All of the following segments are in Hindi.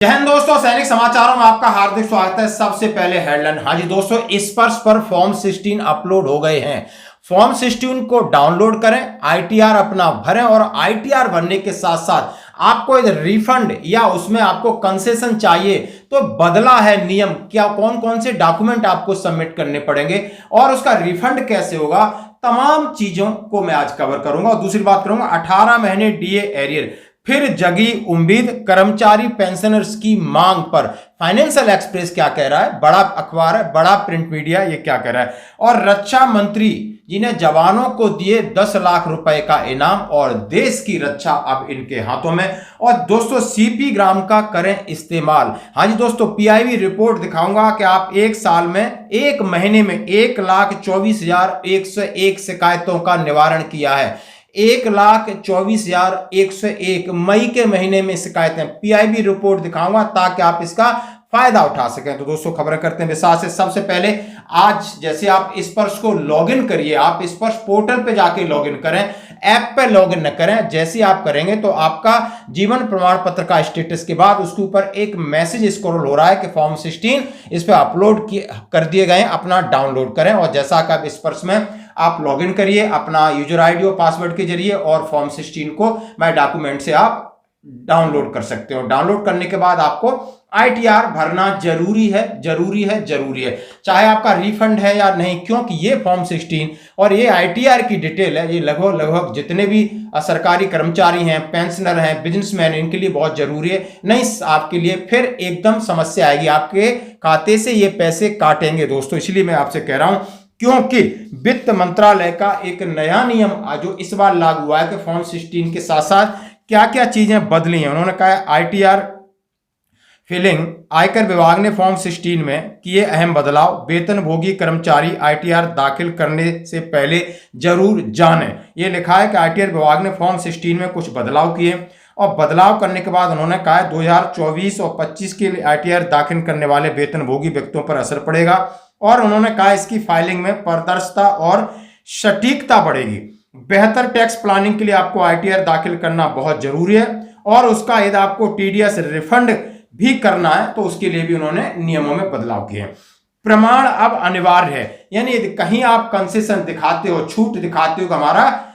जय हिंद दोस्तों, सैनिक समाचारों में आपका हार्दिक स्वागत है। सबसे पहले हेडलाइन। हाँ जी दोस्तों, स्पर्श पर फॉर्म 16 अपलोड हो गए हैं। फॉर्म 16 को डाउनलोड करें, आईटीआर अपना भरें और आईटीआर भरने के साथ साथ आपको रिफंड या उसमें आपको कंसेशन चाहिए तो बदला है नियम, क्या कौन कौन से डॉक्यूमेंट आपको सबमिट करने पड़ेंगे और उसका रिफंड कैसे होगा, तमाम चीजों को मैं आज कवर करूंगा। और दूसरी बात करूंगा 18 महीने डीए एरियर फिर जगी उम्मीद, कर्मचारी पेंशनर्स की मांग पर फाइनेंशियल एक्सप्रेस क्या कह रहा है, बड़ा अखबार है, बड़ा प्रिंट मीडिया, ये क्या कह रहा है। और रक्षा मंत्री जी ने जवानों को दिए 10 लाख रुपए का इनाम और देश की रक्षा अब इनके हाथों में। और दोस्तों सीपी ग्राम का करें इस्तेमाल। हाँ जी दोस्तों, पीआईबी रिपोर्ट दिखाऊंगा कि आप एक साल में, एक महीने में 1,24,101 शिकायतों का निवारण किया है। 1,24,101 मई के महीने में शिकायतें, पीआईबी रिपोर्ट दिखाऊंगा ताकि आप इसका फायदा उठा सकें। तो दोस्तों खबरें करते हैं विस्तार से। सबसे पहले आज जैसे आप स्पर्श को लॉगिन करिए, आप स्पर्श पोर्टल पे जाके लॉगिन करें, ऐप पे लॉगिन न करें। जैसे आप करेंगे तो आपका जीवन प्रमाण पत्र का स्टेटस के बाद उसके ऊपर एक मैसेज स्क्रॉल हो रहा है कि फॉर्म 16 इस पे अपलोड कर दिए गए, अपना डाउनलोड करें। और जैसा कि आप स्पर्श में आप लॉगिन करिए अपना यूजर आईडी और पासवर्ड के जरिए और फॉर्म 16 को माय डॉक्यूमेंट से आप डाउनलोड कर सकते हो। डाउनलोड करने के बाद आपको आईटीआर भरना जरूरी है, जरूरी है, जरूरी है, चाहे आपका रिफंड है या नहीं, क्योंकि ये फॉर्म 16 और ये आईटीआर की डिटेल है, ये लगभग जितने भी सरकारी कर्मचारी हैं, पेंशनर हैं, बिजनेसमैन, इनके लिए बहुत जरूरी है। नहीं आपके लिए फिर एकदम समस्या आएगी, आपके खाते से ये पैसे काटेंगे दोस्तों। इसलिए मैं आपसे कह रहा हूं, क्योंकि वित्त मंत्रालय का एक नया नियम जो इस बार लागू हुआ है कि फॉर्म 16 के साथ साथ क्या क्या चीजें बदली हैं। उन्होंने कहा है आईटीआर फिलिंग, आयकर विभाग ने फॉर्म 16 में किए अहम बदलाव, वेतनभोगी कर्मचारी आईटीआर दाखिल करने से पहले जरूर जानें। यह लिखा है कि आईटीआर विभाग ने फॉर्म 16 में कुछ बदलाव किए और बदलाव करने के बाद उन्होंने कहा 2024 और 25 के लिए आईटीआर दाखिल करने वाले वेतनभोगी व्यक्तियों पर असर पड़ेगा। और उन्होंने कहा इसकी फाइलिंग में पारदर्शिता और सटीकता बढ़ेगी। बेहतर टैक्स प्लानिंग के लिए आपको आईटीआर दाखिल करना बहुत जरूरी है और उसका यदि आपको टीडीएस रिफंड भी करना है तो उसके लिए भी उन्होंने नियमों में बदलाव किए हैं। प्रमाण अब अनिवार्य है, यानी यदि कहीं आप कंसेशन दिखाते हो, छूट दिखाते हो कि हमारा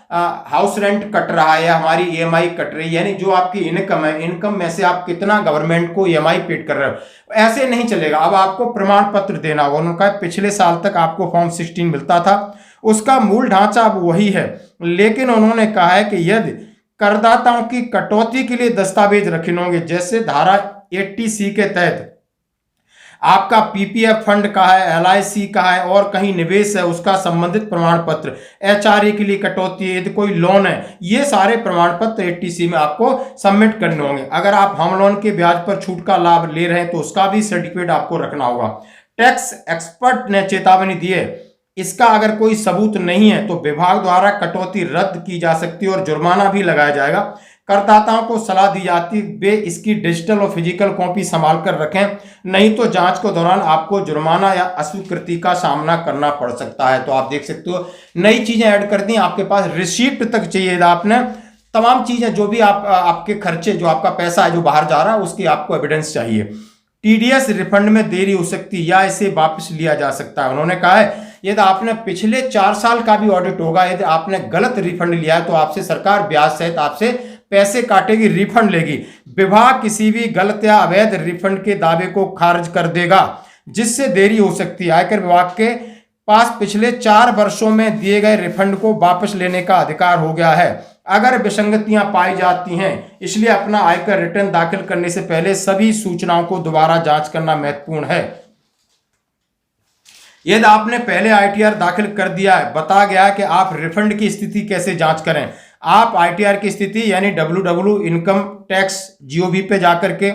हाउस रेंट कट रहा है या हमारी ईएमआई कट रही है, यानी जो आपकी इनकम है, इनकम में से आप कितना गवर्नमेंट को ईएमआई पेड कर रहे हो, ऐसे नहीं चलेगा। अब आपको प्रमाण पत्र देना होगा। उन्होंने कहा पिछले साल तक आपको फॉर्म 16 मिलता था, उसका मूल ढांचा अब वही है, लेकिन उन्होंने कहा है कि यदि करदाताओं की कटौती के लिए दस्तावेज रखने होंगे, जैसे धारा 80C के तहत आपका पीपीएफ फंड का है, एलआईसी का है और कहीं निवेश है, उसका संबंधित प्रमाण पत्र, एचआरए के लिए कटौती है, यदि कोई लोन है, ये सारे प्रमाण पत्र 80C में आपको सबमिट करने होंगे। अगर आप होम लोन के ब्याज पर छूट का लाभ ले रहे हैं तो उसका भी सर्टिफिकेट आपको रखना होगा। टैक्स एक्सपर्ट ने चेतावनी दी है, इसका अगर कोई सबूत नहीं है तो विभाग द्वारा कटौती रद्द की जा सकती है और जुर्माना भी लगाया जाएगा। करदाताओं को सलाह दी जाती है वे इसकी डिजिटल और फिजिकल कॉपी संभाल कर रखें, नहीं तो जांच के दौरान आपको जुर्माना या अस्वीकृति का सामना करना पड़ सकता है। तो आप देख सकते हो नई चीजें ऐड कर दी, आपके पास रिसीप्ट तक चाहिए, आपने तमाम चीजें जो भी आपके खर्चे, जो आपका पैसा है जो बाहर जा रहा है, उसकी आपको एविडेंस चाहिए। टीडीएस रिफंड में देरी हो सकती है या इसे वापस लिया जा सकता है। उन्होंने कहा है यदि आपने पिछले 4 साल का भी ऑडिट होगा, यदि आपने गलत रिफंड लिया है तो आपसे सरकार ब्याज सहित आपसे पैसे काटेगी, रिफंड लेगी। विभाग किसी भी गलत या अवैध रिफंड के दावे को खारिज कर देगा जिससे देरी हो सकती है। आयकर विभाग के पास पिछले 4 वर्षों में दिए गए रिफंड को वापस लेने का अधिकार हो गया है अगर विसंगतियां पाई जाती हैं। इसलिए अपना आयकर रिटर्न दाखिल करने से पहले सभी सूचनाओं को दोबारा जांच करना महत्वपूर्ण है। यदि आपने पहले आईटीआर दाखिल कर दिया है, बता गया कि आप रिफंड की स्थिति कैसे जांच करें। आप आईटीआर की स्थिति यानी www.incometax.gov पे जाकर के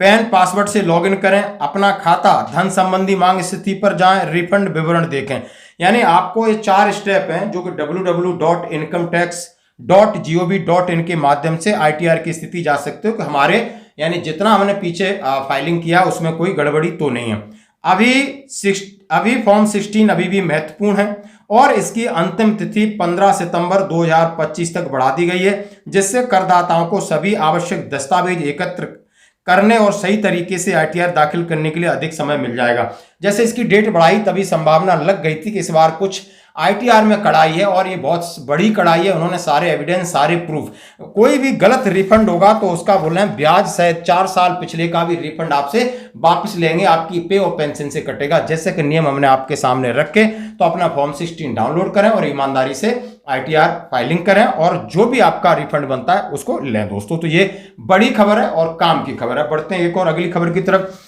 पैन पासवर्ड से लॉगिन करें, अपना खाता, धन संबंधी मांग स्थिति पर जाएं, रिफंड विवरण देखें। यानी आपको ये 4 स्टेप हैं जो कि www.incometax.gov.in के माध्यम से आईटीआर की स्थिति जा सकते हो कि हमारे यानी जितना हमने पीछे फाइलिंग किया उसमें कोई गड़बड़ी तो नहीं है। अभी फॉर्म 16 अभी भी महत्वपूर्ण है और इसकी अंतिम तिथि 15 सितंबर 2025 तक बढ़ा दी गई है, जिससे करदाताओं को सभी आवश्यक दस्तावेज एकत्र करने और सही तरीके से ITR दाखिल करने के लिए अधिक समय मिल जाएगा। जैसे इसकी डेट बढ़ाई तभी संभावना लग गई थी कि इस बार कुछ ITR में कड़ाई है, और ये बहुत बड़ी कड़ाई है। उन्होंने सारे एविडेंस, सारे प्रूफ, कोई भी गलत रिफंड होगा तो उसका बोल रहे हैं ब्याज सहित 4 साल पिछले का भी रिफंड आपसे वापस लेंगे, आपकी पे और पेंशन से कटेगा। जैसे कि नियम हमने आपके सामने रखे, तो अपना फॉर्म 16 डाउनलोड करें और ईमानदारी से ITR फाइलिंग करें और जो भी आपका रिफंड बनता है उसको लें दोस्तों। तो ये बड़ी खबर है और काम की खबर है। बढ़ते हैं एक और अगली खबर की तरफ।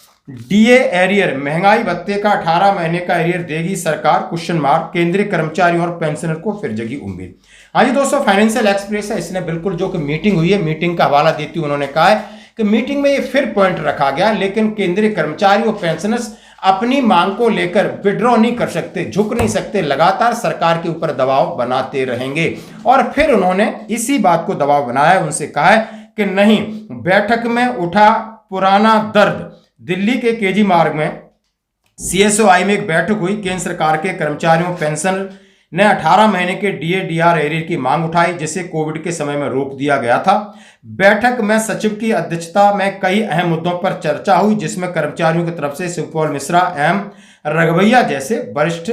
DA एरियर, महंगाई भत्ते का 18 महीने का एरियर देगी सरकार, क्वेश्चन मार्क, केंद्रीय कर्मचारियों और पेंशनर को फिर जगी उम्मीद। हाँ जी दोस्तों, फाइनेंशियल एक्सप्रेस है, इसने बिल्कुल जो कि मीटिंग हुई है, मीटिंग का हवाला देती हुई उन्होंने कहा है कि मीटिंग में ये फिर पॉइंट रखा गया, लेकिन केंद्रीय कर्मचारी और पेंशनर्स अपनी मांग को लेकर विड्रॉ नहीं कर सकते, झुक नहीं सकते, लगातार सरकार के ऊपर दबाव बनाते रहेंगे। और फिर उन्होंने इसी बात को दबाव बनाया, उनसे कहा है कि नहीं, बैठक में उठा पुराना दर्द। दिल्ली के केजी मार्ग में CSOI में एक बैठक हुई। केंद्र सरकार के कर्मचारियों पेंशन ने 18 महीने के DA DR एरियर की मांग उठाई, जिसे कोविड के समय में रोक दिया गया था। बैठक में सचिव की अध्यक्षता में कई अहम मुद्दों पर चर्चा हुई, जिसमें कर्मचारियों की तरफ से शिवपाल मिश्रा, M रघवैया जैसे वरिष्ठ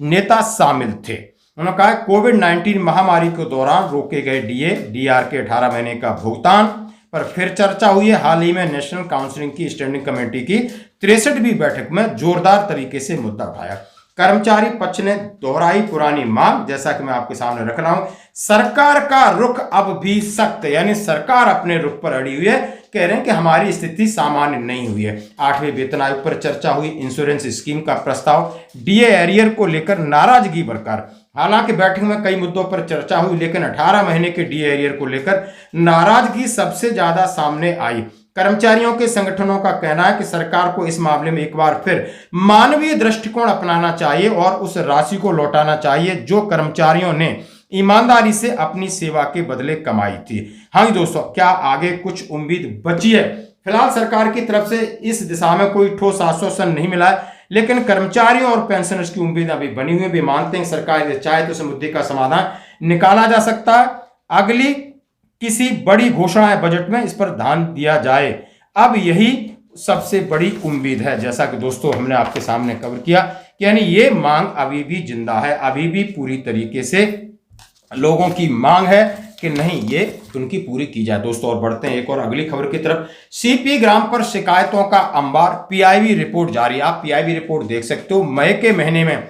नेता शामिल थे। उन्होंने कहा कोविड-19 महामारी के दौरान रोके गए DA DR के 18 महीने का भुगतान पर फिर चर्चा हुई है। हाल ही में नेशनल काउंसिलिंग की स्टैंडिंग कमेटी की 63वीं बैठक में जोरदार तरीके से मुद्दा उठाया। कर्मचारी पक्ष ने दोहराई पुरानी मांग, जैसा कि मैं आपके सामने रख रहा हूं। सरकार का रुख अब भी सख्त है, यानी सरकार अपने रुख पर अड़ी हुई है, कह रहे हैं कि हमारी स्थिति सामान्य नहीं हुई है। 8वें वेतन आयोग पर चर्चा हुई, इंश्योरेंस स्कीम का प्रस्ताव, DA एरियर को लेकर नाराजगी बरकरार। हालांकि बैठक में कई मुद्दों पर चर्चा हुई, लेकिन 18 महीने के DA एरियर को लेकर नाराजगी सबसे ज्यादा सामने आई। कर्मचारियों के संगठनों का कहना है कि सरकार को इस मामले में एक बार फिर मानवीय दृष्टिकोण अपनाना चाहिए और उस राशि को लौटाना चाहिए जो कर्मचारियों ने ईमानदारी से अपनी सेवा के बदले कमाई थी। हाँ दोस्तों, क्या आगे कुछ उम्मीद बची है? फिलहाल सरकार की तरफ से इस दिशा में कोई ठोस आश्वासन नहीं मिला है, लेकिन कर्मचारियों और पेंशनर्स की उम्मीद अभी बनी हुई। भी मानते हैं सरकार चाहे तो इस मुद्दे का समाधान निकाला जा सकता है। अगली किसी बड़ी घोषणा है बजट में, इस पर ध्यान दिया जाए। अब यही सबसे बड़ी उम्मीद है, जैसा कि दोस्तों हमने आपके सामने कवर किया, यानी ये मांग अभी भी जिंदा है, अभी भी पूरी तरीके से लोगों की मांग है कि नहीं ये उनकी पूरी की जाए दोस्तों। और बढ़ते हैं एक और अगली खबर की तरफ। CP ग्राम पर शिकायतों का अंबार, PIB रिपोर्ट जारी। आप PIB रिपोर्ट देख सकते हो। मई के महीने में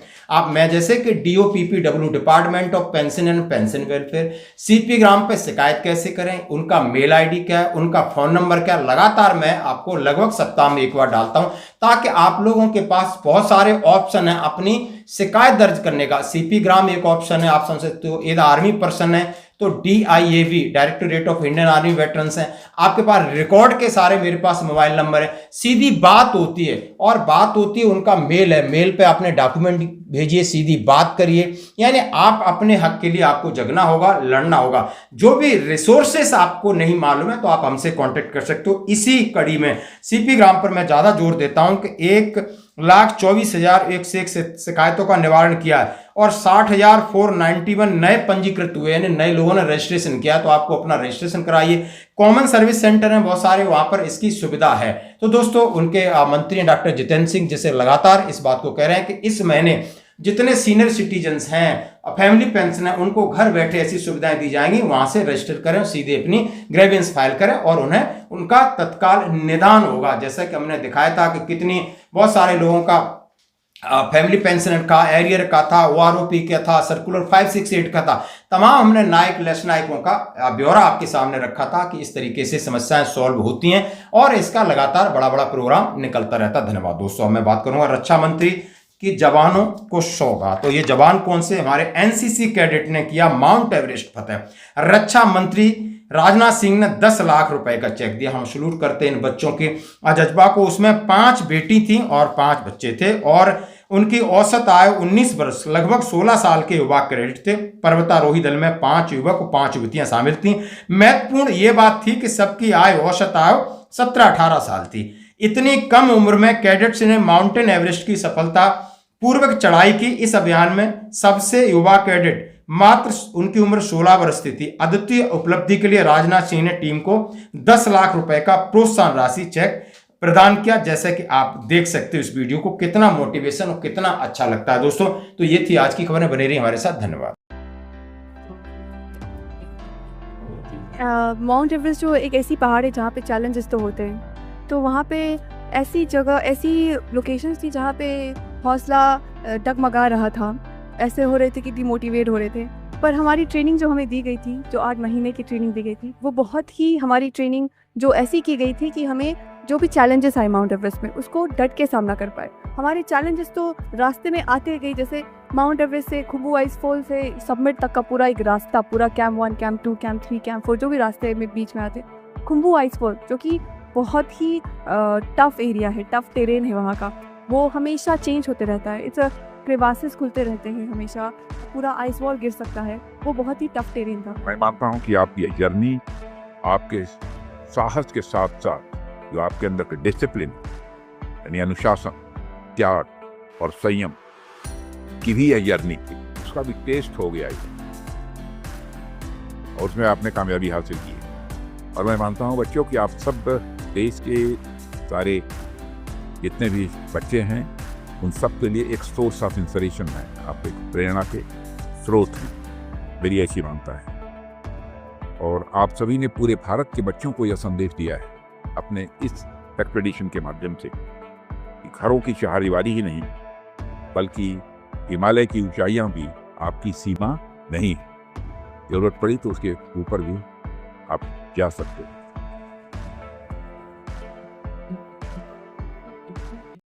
मैं जैसे कि DOPPW, department of pension and pension welfare, CP ग्राम पे शिकायत कैसे करें, उनका मेल ID क्या है, उनका फोन नंबर क्या, लगातार मैं आपको लगभग सप्ताह में एक बार डालता हूं, ताकि आप लोगों के पास बहुत सारे ऑप्शन है अपनी शिकायत दर्ज करने का। CP ग्राम एक ऑप्शन है, आप समझ सकते हो। यदि आर्मी पर्सन है तो DIAV, directorate of Indian army veterans है। आपके पास रिकॉर्ड के सारे मेरे पास मोबाइल नंबर है। सीधी बात होती है, और बात होती है, उनका मेल है, मेल पे आपने डॉक्यूमेंट भेजिए, सीधी बात करिए। यानी आप अपने हक के लिए आपको जगना होगा, लड़ना होगा। जो भी रिसोर्सेस आपको नहीं मालूम है तो आप हमसे कांटेक्ट कर सकते हो। इसी कड़ी में CP ग्राम पर मैं ज्यादा जोर देता हूं कि 1,24,101 शिकायतों का निवारण किया है और 60,491 नए पंजीकृत हुए, यानी नए लोगों ने रजिस्ट्रेशन किया। तो आपको अपना रजिस्ट्रेशन कराइए। कॉमन सर्विस सेंटर हैं बहुत सारे, वहां पर इसकी सुविधा है। तो दोस्तों उनके मंत्री डॉक्टर जितेंद्र सिंह जैसे लगातार इस बात को कह रहे हैं कि इस महीने जितने सीनियर सिटीजन्स हैं, फैमिली पेंशन है, उनको घर बैठे ऐसी सुविधाएं दी जाएंगी। वहां से रजिस्टर करें, सीधे अपनी ग्रेवेंस फाइल करें और उन्हें उनका तत्काल निदान होगा। जैसा कि हमने दिखाया था कि कितनी बहुत सारे लोगों का फैमिली पेंशन का, एरियर का था, OROP का था, सर्कुलर 568 का था। तमाम हमने नायक लेस नायकों का ब्यौरा आपके सामने रखा था कि इस तरीके से समस्याएं सॉल्व होती हैं और इसका लगातार बड़ा बड़ा प्रोग्राम निकलता रहता। धन्यवाद दोस्तों। मैं बात करूंगा रक्षा मंत्री कि जवानों को सौगात। तो ये जवान कौन से? हमारे NCC कैडेट ने किया माउंट एवरेस्ट फतेह। रक्षा मंत्री राजनाथ सिंह ने 10 लाख रुपए का चेक दिया। हम सलूट करते हैं इन बच्चों के जज्बा को। उसमें 5 बेटी थी और 5 बच्चे थे और उनकी औसत आयु 19 वर्ष, लगभग 16 साल के युवा कैडेट थे। पर्वतारोही दल में 5 युवक और 5 युवतियां शामिल थी। महत्वपूर्ण यह बात थी कि सबकी औसत आयु 17-18 साल थी। इतनी कम उम्र में कैडेट्स ने माउंटेन एवरेस्ट की सफलता पूर्वक चढ़ाई की। इस अभियान में सबसे युवा कैडेट मात्र उनकी उम्र 16 वर्ष की थी। अद्वितीय उपलब्धि के लिए राजनाथ सिंह ने टीम को 10 लाख रुपए का प्रोत्साहन राशि चेक प्रदान किया। जैसे कि आप देख सकते हो इस वीडियो को, कितना मोटिवेशन और कितना अच्छा लगता है दोस्तों। तो ये थी आज की खबरें, बने रही हमारे साथ, धन्यवाद। माउंट एवरेस्ट जो एक ऐसी पहाड़ है जहाँ पे चैलेंजेस तो होते हैं, तो वहाँ पे ऐसी जगह, ऐसी लोकेशंस थी जहाँ पे हौसला डगमगा रहा था। ऐसे हो रहे थे कि डिमोटिवेट हो रहे थे, पर हमारी ट्रेनिंग जो हमें दी गई थी, जो 8 महीने की ट्रेनिंग दी गई थी, वो बहुत ही हमारी ट्रेनिंग जो ऐसी की गई थी कि हमें जो भी चैलेंजेस आए माउंट एवरेस्ट में, उसको डट के सामना कर पाए। हमारे चैलेंजेस तो रास्ते में आते गए, जैसे माउंट एवरेस्ट से खुम्बू आइसफॉल से सबमिट तक का पूरा एक रास्ता, पूरा कैंप 1, कैंप 2, कैंप 3, कैंप 4 जो भी रास्ते में बीच में आते, खुम्बू आइसफॉल जो कि बहुत ही टफ एरिया है, टफ टेरेन है वहाँ का, वो हमेशा चेंज होते रहता है। इट्स क्रेवासेस खुलते रहते हैं हमेशा, पूरा आइस वॉल गिर सकता है, वो बहुत ही टफ टेरेन था। मैं मानता हूँ कि आपकी ये जर्नी आपके साहस के साथ साथ जो आपके अंदर के डिसिप्लिन यानी अनुशासन, त्याग और संयम की भी यह जर्नी थी, उसका भी टेस्ट हो गया है और उसमें आपने कामयाबी हासिल की है। और मैं मानता हूँ बच्चों कि आप सब देश के सारे जितने भी बच्चे हैं उन सब के लिए एक सोर्स ऑफ इंस्पिरेशन है, आप एक प्रेरणा के स्रोत हैं, मेरी ऐसी मानता है। और आप सभी ने पूरे भारत के बच्चों को यह संदेश दिया है अपने इस एक्सपीडिशन के माध्यम से कि घरों की चारदीवारी ही नहीं बल्कि हिमालय की ऊंचाइयां भी आपकी सीमा नहीं है, जरूरत पड़ी तो उसके ऊपर भी आप जा सकते हैं।